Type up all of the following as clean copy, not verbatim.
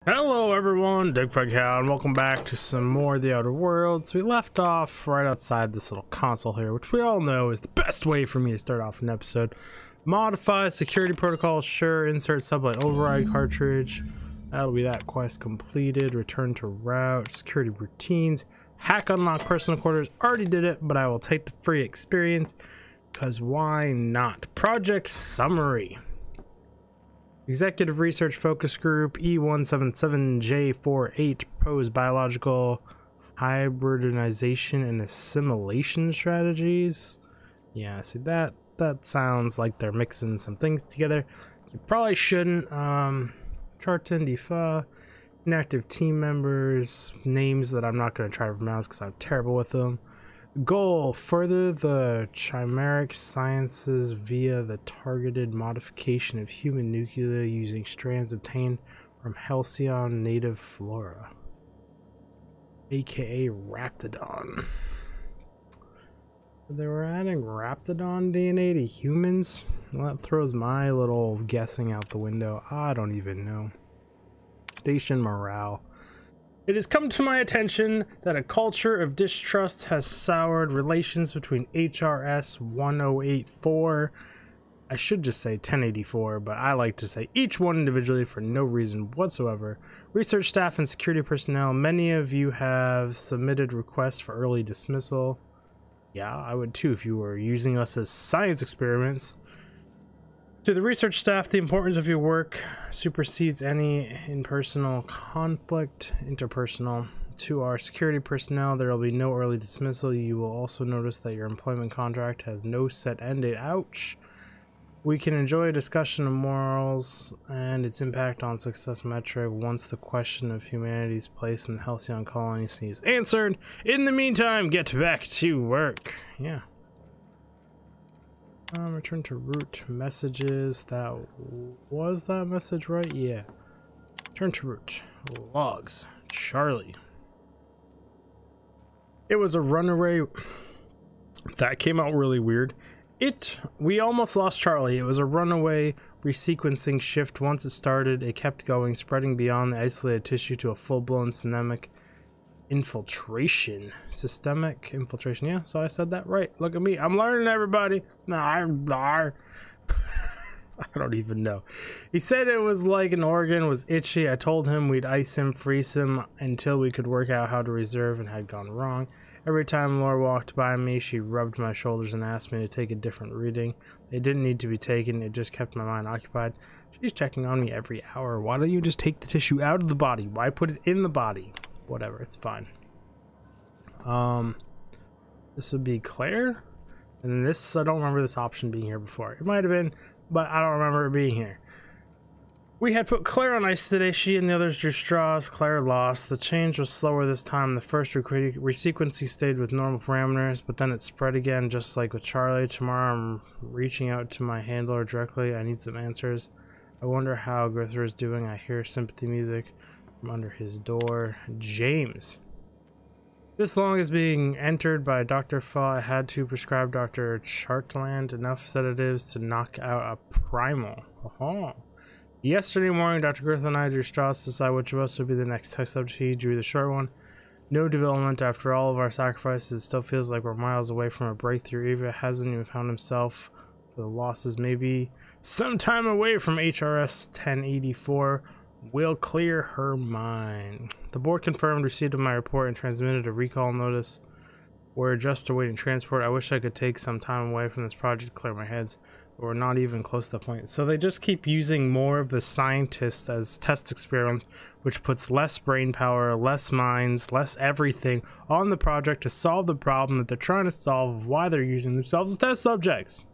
Hello everyone, Digfrog Cow, and welcome back to some more of the Outer Worlds. We left off right outside this little console here, which we all know is the best way for me to start off an episode. Modify security protocol, sure. Insert sublight override cartridge. That'll be that quest completed. Return to route. Security routines. Hack unlock personal quarters. Already did it, but I will take the free experience, because why not? Project summary. Executive Research Focus Group E177J48 proposed biological hybridization and assimilation strategies. Yeah, see that sounds like they're mixing some things together. You probably shouldn't. Chartin Difa, inactive team members, names that I'm not going to try to pronounce because I'm terrible with them. Goal: further the chimeric sciences via the targeted modification of human nuclei using strands obtained from Halcyon native flora, aka Raptidon. They were adding Raptidon DNA to humans? Well, that throws my little guessing out the window. I don't even know. Station morale. It has come to my attention that a culture of distrust has soured relations between HRS 1084. I should just say 1084, but I like to say each one individually for no reason whatsoever. Research staff and security personnel, many of you have submitted requests for early dismissal. Yeah, I would too if you were using us as science experiments. To the research staff, the importance of your work supersedes any interpersonal conflict. To our security personnel, there will be no early dismissal. You will also notice that your employment contract has no set end date. Ouch. We can enjoy a discussion of morals and its impact on success metric once the question of humanity's place in the Halcyon colony is answered. In the meantime, get back to work. Yeah. Return to root messages. That was that message, right? Yeah. Return to root. Logs. Charlie. It was a runaway. That came out really weird. We almost lost Charlie. It was a runaway resequencing shift. Once it started, it kept going, spreading beyond the isolated tissue to a full-blown systemic infiltration. Yeah, so I said that right. Look at me, I'm learning, everybody. I don't even know. He said it was like an organ was itchy. I told him we'd ice him, freeze him until we could work out how to reserve, and had gone wrong. Every time Laura walked by me, she rubbed my shoulders and asked me to take a different reading. It didn't need to be taken, it just kept my mind occupied. She's checking on me every hour. Why don't you just take the tissue out of the body? Why put it in the body? Whatever, it's fine. This would be Claire, and this, I don't remember this option being here before. It might have been, but I don't remember it being here. We had put Claire on ice today. She and the others drew straws. Claire lost. The change was slower this time. The first resequencing stayed with normal parameters, but then it spread again, just like with Charlie. Tomorrow I'm reaching out to my handler directly. I need some answers. I wonder how Grither is doing. I hear sympathy music from under his door. James. This long is being entered by Dr. Fa. I had to prescribe Dr. Chartland enough sedatives to knock out a primal. Yesterday morning, Dr. Grither and I drew straws to decide which of us would be the next test subject. He drew the short one. No development after all of our sacrifices. It still feels like we're miles away from a breakthrough. Eva hasn't even found himself for the losses. Maybe some time away from HRS 1084 will clear her mind. The board confirmed receipt of my report and transmitted a recall notice. We're just awaiting transport. I wish I could take some time away from this project to clear my heads, but we're not even close to the point. So they just keep using more of the scientists as test experiments, which puts less brain power, less minds, less everything on the project to solve the problem that they're trying to solve. Why they're using themselves as test subjects.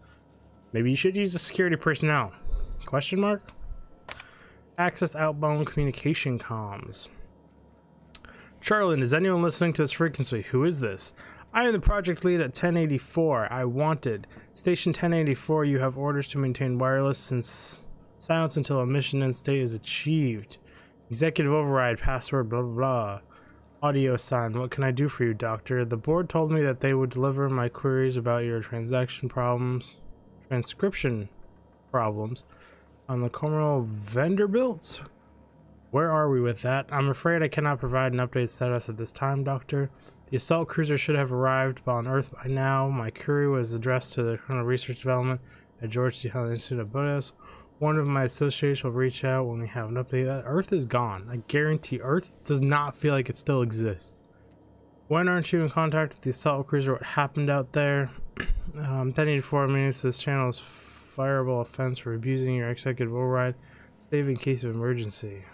Maybe you should use the security personnel. Question mark? Access outbound communication comms. Charlene, is anyone listening to this frequency? Who is this? I am the project lead at 1084. I wanted. Station 1084, you have orders to maintain wireless silence until a mission end state is achieved. Executive override, password, blah, blah, blah. Audio sign. What can I do for you, Doctor? The board told me that they would deliver my queries about your transcription problems on the Cornell Vanderbilt. Where are we with that? I'm afraid I cannot provide an update status at this time, Doctor. The assault cruiser should have arrived on Earth by now. My query was addressed to the Colonel Research Development at George C. Helen Institute of Buddhas. One of my associates will reach out when we have an update. That Earth is gone. I guarantee Earth does not feel like it still exists. When aren't you in contact with the assault cruiser? What happened out there? 1084 minutes. This channel is fireable offense for abusing your executive override. Save in case of emergency.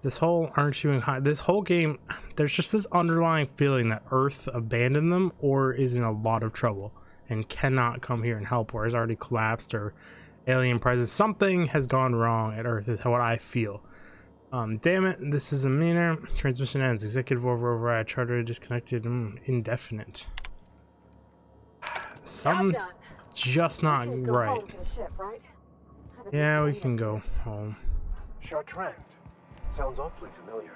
This whole aren't you in this whole game, there's just this underlying feeling that Earth abandoned them or is in a lot of trouble and cannot come here and help, or has already collapsed, or alien presence. Something has gone wrong at Earth is what I feel. Damn it, this is a meaner. Transmission ends. Executive override. Charter disconnected. Indefinite. Something's just not right. Yeah, we can go home. Chartrand. Sounds awfully familiar.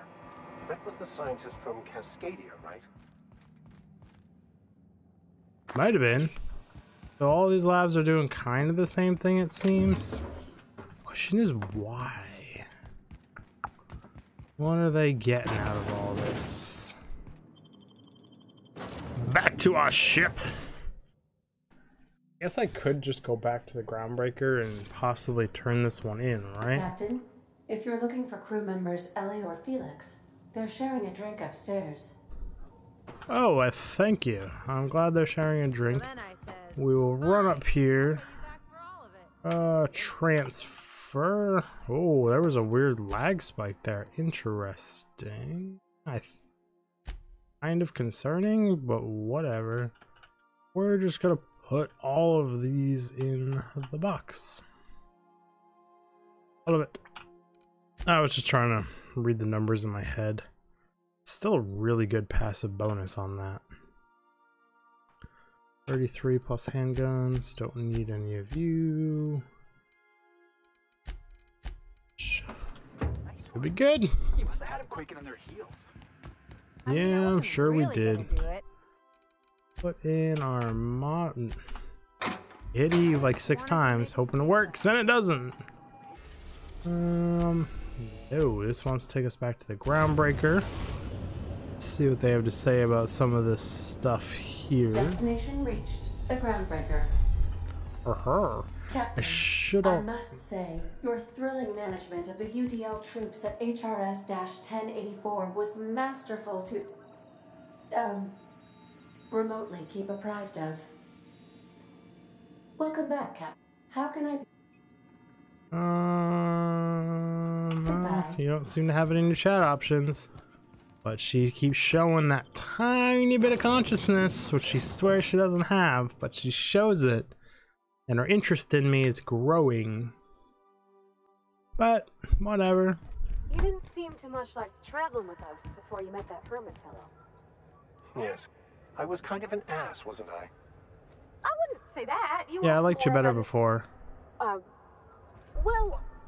That was the scientist from Cascadia, right? Might have been. So all these labs are doing kind of the same thing, it seems. Question is why? What are they getting out of all this? Back to our ship. I guess I could just go back to the groundbreaker and possibly turn this one in, right? Captain, if you're looking for crew members Ellie or Felix, they're sharing a drink upstairs. Oh, thank you. I'm glad they're sharing a drink. We will run up here. Transfer. Oh, there was a weird lag spike there. Interesting. Kind of concerning, but whatever. We're just gonna put all of these in the box. All of it. I was just trying to read the numbers in my head. Still a really good passive bonus on that. 33 plus handguns. Don't need any of you. It'll be good. You must have had him quaking in their heels. Yeah, I'm sure we did. Put in our mod. Hit Eve like 6 times, hoping it works, and it doesn't. No, this wants to take us back to the groundbreaker. Let's see what they have to say about some of this stuff here. Destination reached. The groundbreaker. Captain, I must say, your thrilling management of the UDL troops at HRS-1084 was masterful to, remotely keep apprised of. Welcome back, Cap. How can I be? You don't seem to have any new chat options. But she keeps showing that tiny bit of consciousness, which she swears she doesn't have, but she shows it. And her interest in me is growing. But, whatever. You didn't seem too much like traveling with us before you met that hermit fellow. Yes. I was kind of an ass, wasn't I? I wouldn't say that. Yeah, I liked you better before. Well,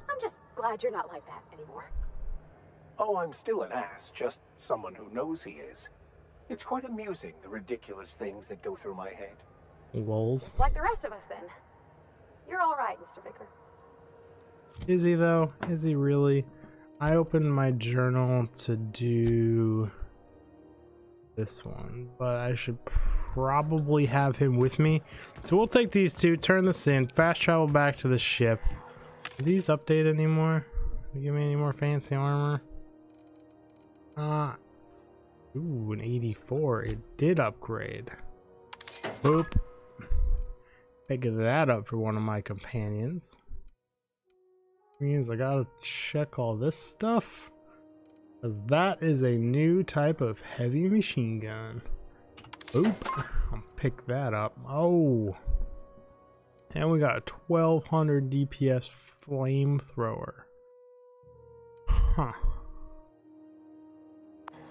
I'm just glad you're not like that anymore. Oh, I'm still an ass, just someone who knows he is. It's quite amusing, the ridiculous things that go through my head. Lols. Like the rest of us, then. You're all right, Mr. Vicker. Is he, though? Is he really? I opened my journal to do this one, but I should probably have him with me. So we'll take these two, turn this in, fast travel back to the ship. Do these update anymore? Give me any more fancy armor? Ooh, an 84. It did upgrade. Boop. Pick that up for one of my companions. Means I gotta check all this stuff, because that is a new type of heavy machine gun. Boop. I'll pick that up. Oh. And we got a 1200 DPS flamethrower. Huh.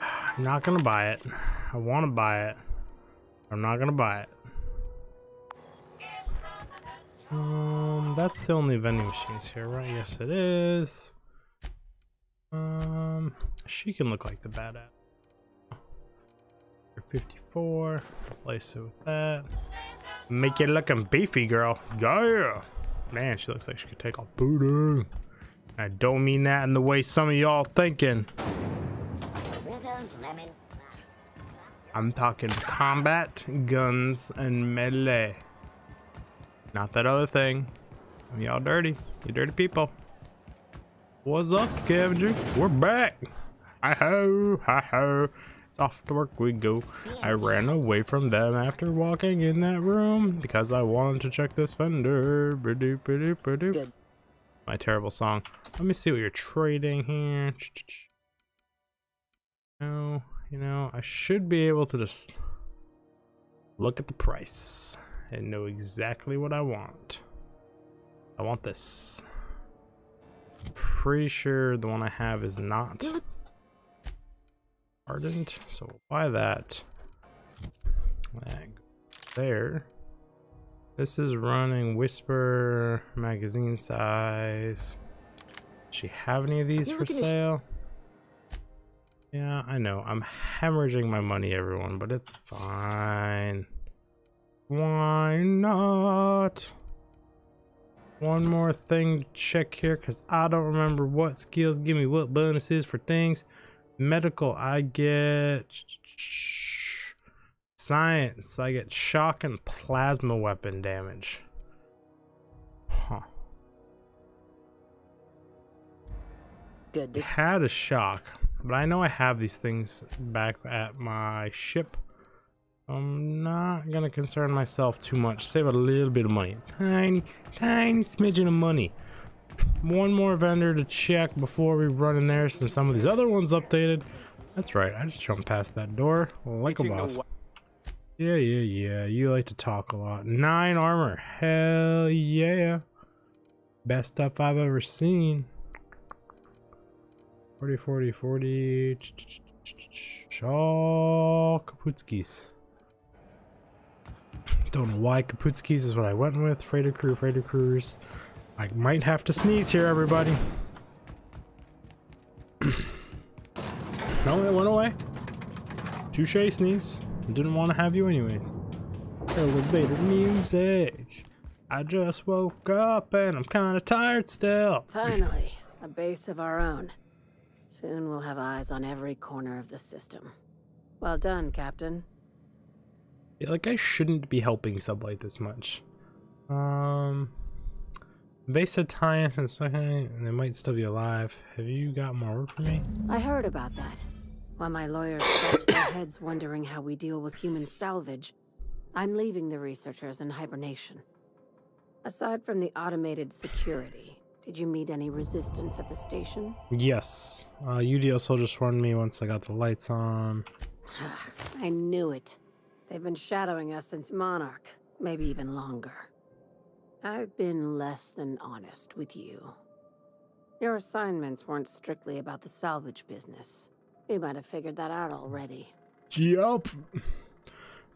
I'm not gonna buy it. I want to buy it. I'm not gonna buy it. That's the only vending machines here, right? Yes, it is. She can look like the badass. 54. Replace it with that. Make it looking beefy, girl. Yeah. Man, she looks like she could take a booty. I don't mean that in the way some of y'all thinking. I'm talking combat, guns, and melee. Not that other thing. Y'all dirty. You dirty people. What's up, scavenger? We're back. Hi-ho, hi-ho. It's off to work we go. I ran away from them after walking in that room because I wanted to check this fender. Good. My terrible song. Let me see what you're trading here. No, you know, I should be able to just look at the price and know exactly what I want. I want this. I'm pretty sure the one I have is not ardent, so we'll buy that. There. This is running Whisper magazine size. Does she have any of these for sale? Yeah, I know. I'm hemorrhaging my money, everyone, but it's fine. Why not? One more thing to check here, because I don't remember what skills give me what bonuses for things. Medical, I get science. I get shock and plasma weapon damage. Huh. Good. I had a shock, but I know I have these things back at my ship. I'm not gonna concern myself too much. Save a little bit of money. Tiny smidgen of money. One more vendor to check before we run in there, since some of these other ones updated. That's right, I just jumped past that door like a boss. Yeah, you like to talk a lot. 9 armor, hell yeah. Best stuff I've ever seen. 40. Shaw Kaputskis. Don't know why Kaputskis is what I went with. Freighter crews. I might have to sneeze here, everybody. No, it went away. Touche sneeze. Didn't want to have you anyways. Elevator music. I just woke up and I'm kind of tired still. Finally, a base of our own. Soon we'll have eyes on every corner of the system. Well done, Captain. I feel like I shouldn't be helping Sublight this much. Base said tie-in and they might still be alive. Have you got more work for me? I heard about that. While my lawyers scratch their heads wondering how we deal with human salvage, I'm leaving the researchers in hibernation. Aside from the automated security, did you meet any resistance at the station? Yes. UDL soldiers warned me once I got the lights on. I knew it. They've been shadowing us since Monarch, maybe even longer. I've been less than honest with you. Your assignments weren't strictly about the salvage business. You might have figured that out already. Yup.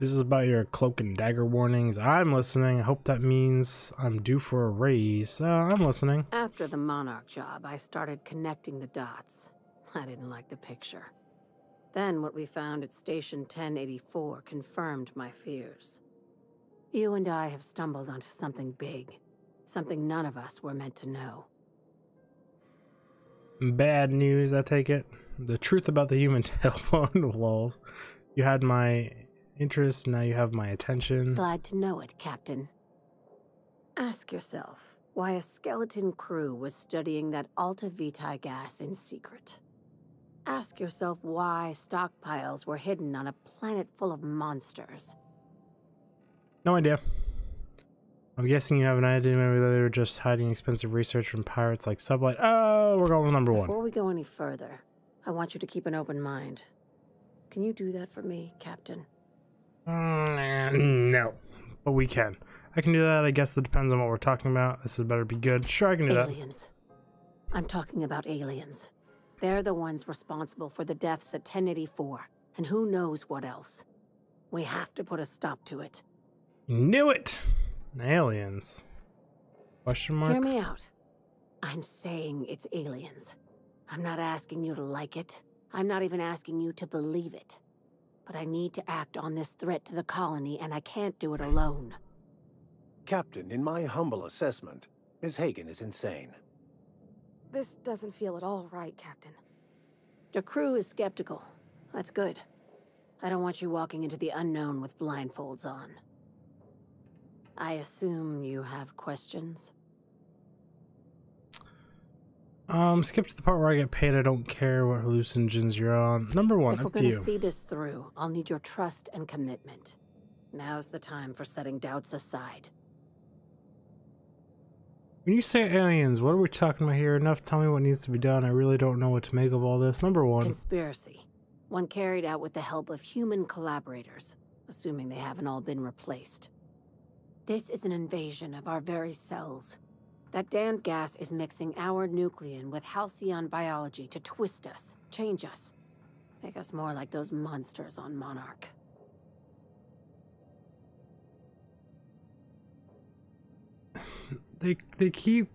This is about your cloak and dagger warnings. I'm listening. I hope that means I'm due for a raise. I'm listening. After the Monarch job, I started connecting the dots. I didn't like the picture. Then what we found at Station 1084 confirmed my fears. You and I have stumbled onto something big. Something none of us were meant to know. Bad news, I take it. The truth about the human telephone walls. You had my interest, now you have my attention. Glad to know it, Captain. Ask yourself why a skeleton crew was studying that Alta Vitae gas in secret. Ask yourself why stockpiles were hidden on a planet full of monsters. No idea. I'm guessing you have an idea. Maybe they were just hiding expensive research from pirates like Sublight. Oh, we're going with number 1. Before we go any further, I want you to keep an open mind. Can you do that for me, Captain? No, but we can. I can do that. I guess that depends on what we're talking about. This is better be good. Sure, I can do that. Aliens. I'm talking about aliens. They're the ones responsible for the deaths at 1084, and who knows what else. We have to put a stop to it. Knew it! Aliens. Question mark? Hear me out. I'm saying it's aliens. I'm not asking you to like it. I'm not even asking you to believe it. But I need to act on this threat to the colony, and I can't do it alone. Captain, in my humble assessment, Ms. Hagen is insane. This doesn't feel at all right, Captain. Your crew is skeptical. That's good. I don't want you walking into the unknown with blindfolds on. I assume you have questions? Skip to the part where I get paid. I don't care what hallucinogens you're on. Number one, If we're up to gonna you. see this through, I'll need your trust and commitment. Now's the time for setting doubts aside. When you say aliens, what are we talking about here? Enough, tell me what needs to be done. I really don't know what to make of all this. Number one. Conspiracy. One carried out with the help of human collaborators, assuming they haven't all been replaced. This is an invasion of our very cells. That damned gas is mixing our nucleon with Halcyon biology to twist us, change us, make us more like those monsters on Monarch. They keep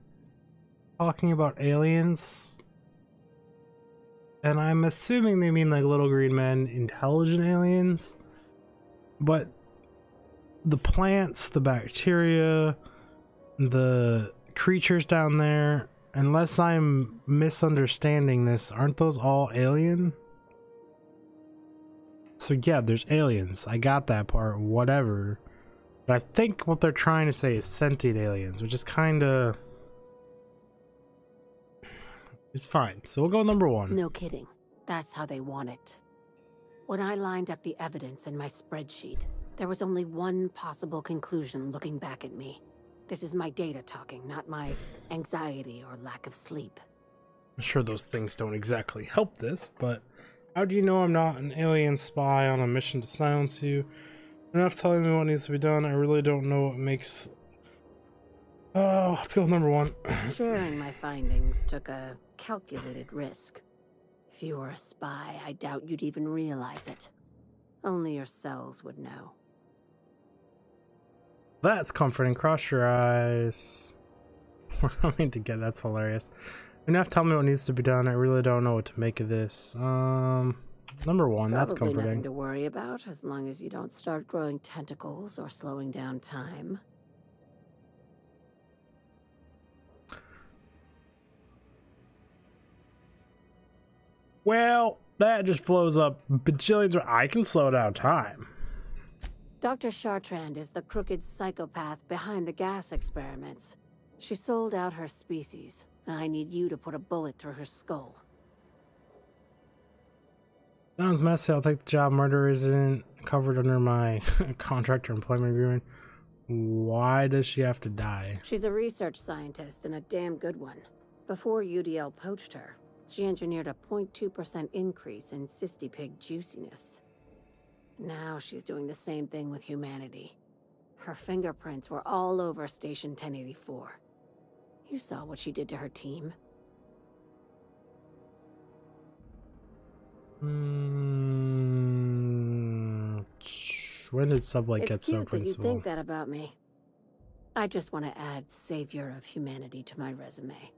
talking about aliens, and I'm assuming they mean like little green men, intelligent aliens, but the plants, the bacteria, the creatures down there, unless I'm misunderstanding this, aren't those all alien? So yeah, there's aliens. I got that part, whatever. But I think what they're trying to say is sentient aliens, which is kind of... It's fine. So we'll go with number one. No kidding. That's how they want it. When I lined up the evidence in my spreadsheet, there was only one possible conclusion looking back at me. This is my data talking, not my anxiety or lack of sleep. I'm sure those things don't exactly help this, but how do you know I'm not an alien spy on a mission to silence you? Enough telling me what needs to be done. I really don't know what makes... Oh, let's go with number one. Sharing my findings took a calculated risk. If you were a spy, I doubt you'd even realize it. Only your cells would know. That's comforting. Cross your eyes. We're coming together. That's hilarious. Enough tell me what needs to be done. I really don't know what to make of this. Number one, that's Probably comforting. nothing to worry about, as long as you don't start growing tentacles or slowing down time. Well, that just blows up bajillions. I can slow down time. Dr. Chartrand is the crooked psychopath behind the gas experiments. She sold out her species, and I need you to put a bullet through her skull. Sounds messy. I'll take the job. Murder isn't covered under my contract or employment agreement. Why does she have to die? She's a research scientist and a damn good one. Before UDL poached her, she engineered a 0.2% increase in cystipig juiciness. Now she's doing the same thing with humanity. Her fingerprints were all over Station 1084. You saw what she did to her team. When did Sublight get It's so cute that you principled? think that about me. I just want to add Savior of Humanity to my resume.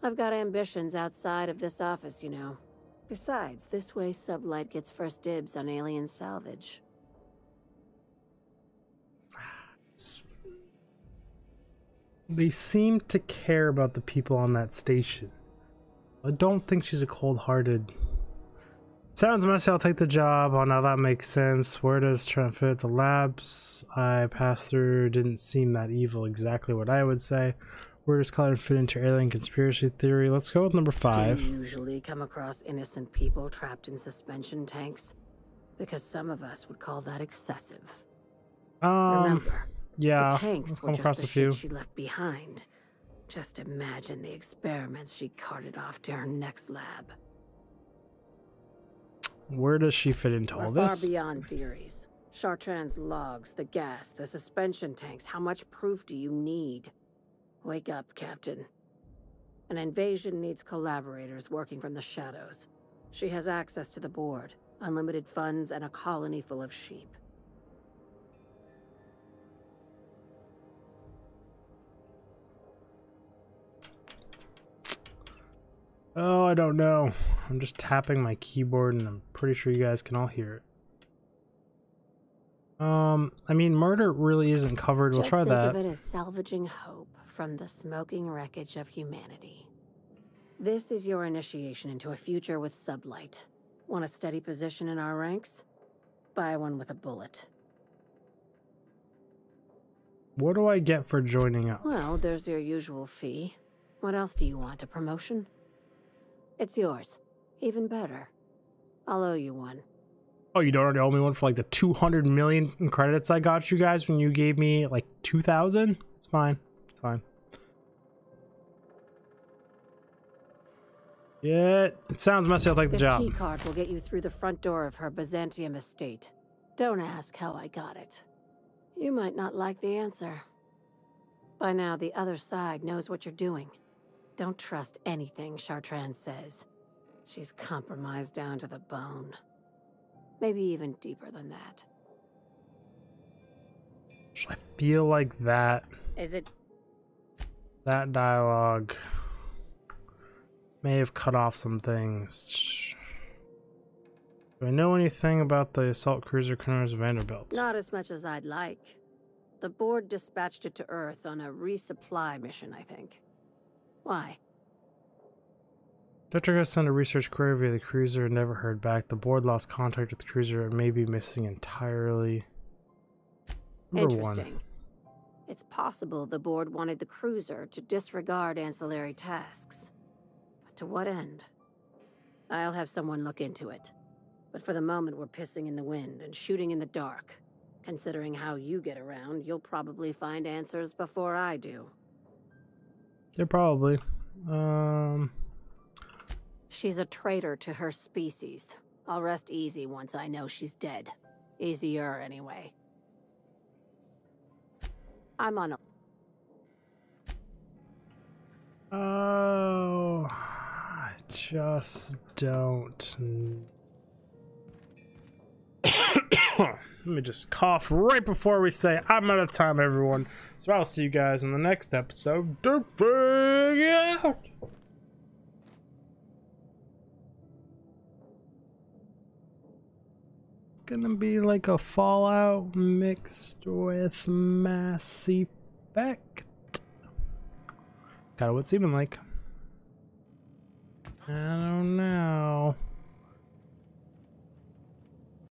I've got ambitions outside of this office, you know. Besides, this way Sublight gets first dibs on alien salvage. They seem to care about the people on that station. I don't think she's a cold-hearted... Sounds messy. I'll take the job. Oh, now that makes sense. Where does Trent fit? The labs I passed through didn't seem that evil. Exactly what I would say. Where does Colin fit into alien conspiracy theory? Let's go with number 5. Do you usually come across innocent people trapped in suspension tanks? Because some of us would call that excessive. Remember, yeah, the tanks I've were come just across the a few. shit she left behind. Just imagine the experiments she carted off to her next lab. Where does she fit into all We're far this? beyond theories. Chartrand's logs, the gas, the suspension tanks. How much proof do you need? Wake up, Captain. An invasion needs collaborators working from the shadows. She has access to the board, unlimited funds, and a colony full of sheep. Oh, I don't know. I'm just tapping my keyboard and I'm pretty sure you guys can all hear it. I mean, murder really isn't covered. We'll try that. Just think of it as salvaging hope from the smoking wreckage of humanity. This is your initiation into a future with sublight. Want a steady position in our ranks? Buy one with a bullet. What do I get for joining up? Well, there's your usual fee. What else do you want? A promotion? It's yours. Even better. I'll owe you one. Oh, you don't already owe me one for like the 200 million in credits I got you guys when you gave me like 2,000? It's fine. It's fine. Yeah, it sounds messy. I'll take the job. This keycard will get you through the front door of her Byzantium estate. Don't ask how I got it. You might not like the answer. By now, the other side knows what you're doing. Don't trust anything Chartrand says. She's compromised down to the bone. Maybe even deeper than that. I feel like that dialogue may have cut off some things. Do I know anything about the assault cruiser Colonist Vanderbilt? Not as much as I'd like. The board dispatched it to Earth on a resupply mission, I think. Why? Petrica sent a research query via the cruiser and never heard back. The board lost contact with the cruiser and may be missing entirely. Interesting. It's possible the board wanted the cruiser to disregard ancillary tasks. But to what end? I'll have someone look into it. But for the moment, we're pissing in the wind and shooting in the dark. Considering how you get around, you'll probably find answers before I do. Yeah, probably. She's a traitor to her species. I'll rest easy once I know she's dead. Easier, anyway. I'm on a... Oh, I just don't... Let me just cough right before we say I'm out of time, everyone. So I'll see you guys in the next episode. Dirtbag out! It's gonna be like a Fallout mixed with Mass Effect. Kinda what's even like. I don't know.